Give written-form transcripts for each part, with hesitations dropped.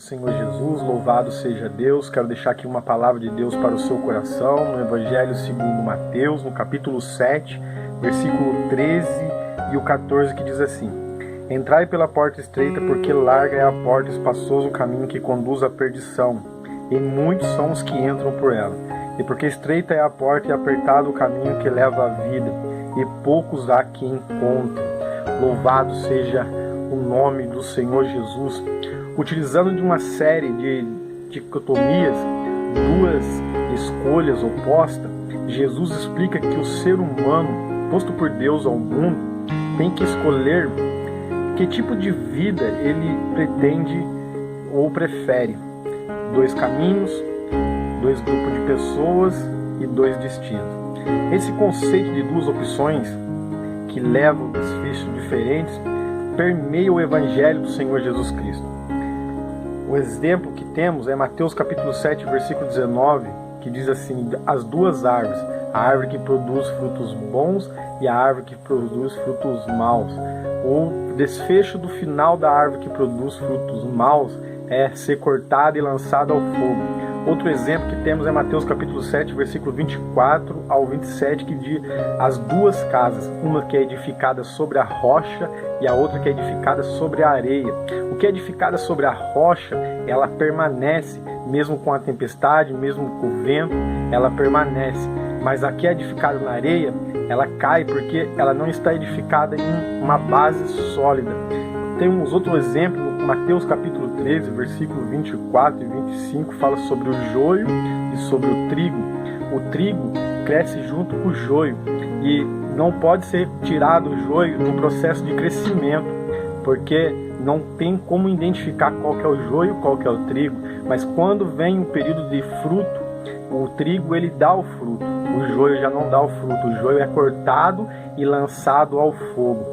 Senhor Jesus, louvado seja Deus. Quero deixar aqui uma palavra de Deus para o seu coração, no Evangelho segundo Mateus, no capítulo 7, versículo 13 e o 14, que diz assim: Entrai pela porta estreita, porque larga é a porta e espaçoso o caminho que conduz à perdição, e muitos são os que entram por ela. E porque estreita é a porta e apertado o caminho que leva à vida, e poucos há que encontrem. Louvado seja o nome do Senhor Jesus. Utilizando de uma série de dicotomias, duas escolhas opostas, Jesus explica que o ser humano, posto por Deus ao mundo, tem que escolher que tipo de vida ele pretende ou prefere. Dois caminhos, dois grupos de pessoas e dois destinos. Esse conceito de duas opções que levam a desfechos diferentes permeia o Evangelho do Senhor Jesus Cristo. O exemplo que temos é Mateus capítulo 7, versículo 19, que diz assim: as duas árvores, a árvore que produz frutos bons e a árvore que produz frutos maus. O desfecho do final da árvore que produz frutos maus é ser cortada e lançada ao fogo. Outro exemplo que temos é Mateus capítulo 7, versículo 24 ao 27, que diz as duas casas, uma que é edificada sobre a rocha e a outra que é edificada sobre a areia. O que é edificada sobre a rocha, ela permanece, mesmo com a tempestade, mesmo com o vento, ela permanece. Mas a que é edificada na areia, ela cai porque ela não está edificada em uma base sólida. Temos outro exemplo, Mateus capítulo 13, versículo 24 e 25, fala sobre o joio e sobre o trigo. O trigo cresce junto com o joio e não pode ser tirado o joio no processo de crescimento, porque não tem como identificar qual que é o joio e qual que é o trigo. Mas quando vem o período de fruto, o trigo ele dá o fruto, o joio já não dá o fruto, o joio é cortado e lançado ao fogo.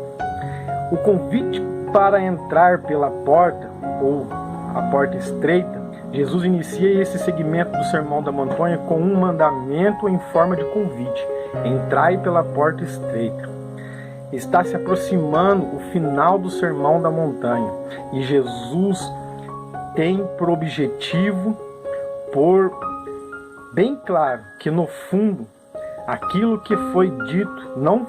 O convite para entrar pela porta, ou a porta estreita, Jesus inicia esse segmento do Sermão da Montanha com um mandamento em forma de convite: entrai pela porta estreita. Está se aproximando o final do Sermão da Montanha e Jesus tem por objetivo, por bem claro, que no fundo aquilo que foi dito não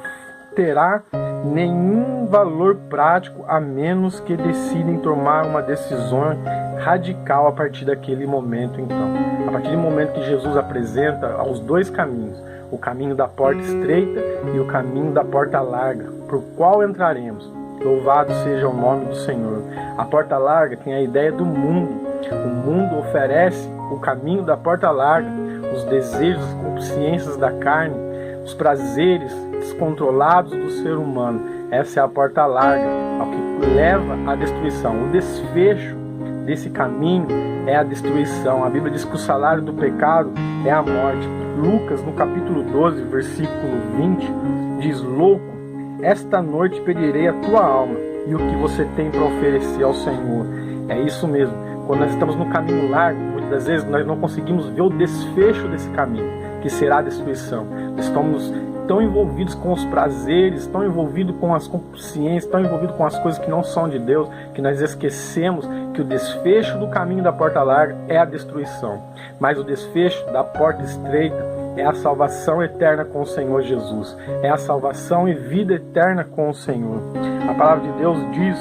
terá nenhum valor prático, a menos que decidem tomar uma decisão radical a partir daquele momento. Então, a partir do momento que Jesus apresenta os dois caminhos, o caminho da porta estreita e o caminho da porta larga, por qual entraremos? Louvado seja o nome do Senhor. A porta larga tem a ideia do mundo. O mundo oferece o caminho da porta larga, os desejos, as consciências da carne, os prazeres descontrolados do ser humano. Essa é a porta larga, ao que leva à destruição. O desfecho desse caminho é a destruição. A Bíblia diz que o salário do pecado é a morte. Lucas, no capítulo 12, versículo 20, diz: louco, esta noite pedirei a tua alma e o que você tem para oferecer ao Senhor. É isso mesmo. Quando nós estamos no caminho largo, muitas das vezes nós não conseguimos ver o desfecho desse caminho, que será a destruição. Nós estamos tão envolvidos com os prazeres, tão envolvidos com as consciências, tão envolvidos com as coisas que não são de Deus, que nós esquecemos que o desfecho do caminho da porta larga é a destruição. Mas o desfecho da porta estreita é a salvação eterna com o Senhor Jesus. É a salvação e vida eterna com o Senhor. A palavra de Deus diz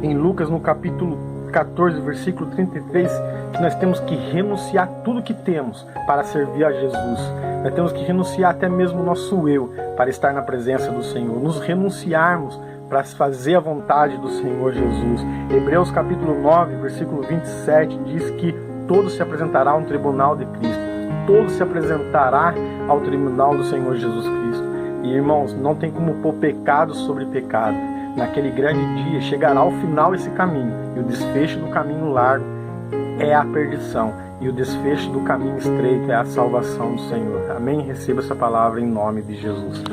em Lucas, no capítulo 14, versículo 33, que nós temos que renunciar tudo que temos para servir a Jesus. Nós temos que renunciar até mesmo o nosso eu para estar na presença do Senhor. Nos renunciarmos para fazer a vontade do Senhor Jesus. Hebreus capítulo 9, versículo 27 diz que todos se apresentará no tribunal de Cristo. Todos se apresentará ao tribunal do Senhor Jesus Cristo. E irmãos, não tem como pôr pecado sobre pecado. Naquele grande dia chegará ao final esse caminho, e o desfecho do caminho largo é a perdição, e o desfecho do caminho estreito é a salvação do Senhor. Amém? Receba essa palavra em nome de Jesus.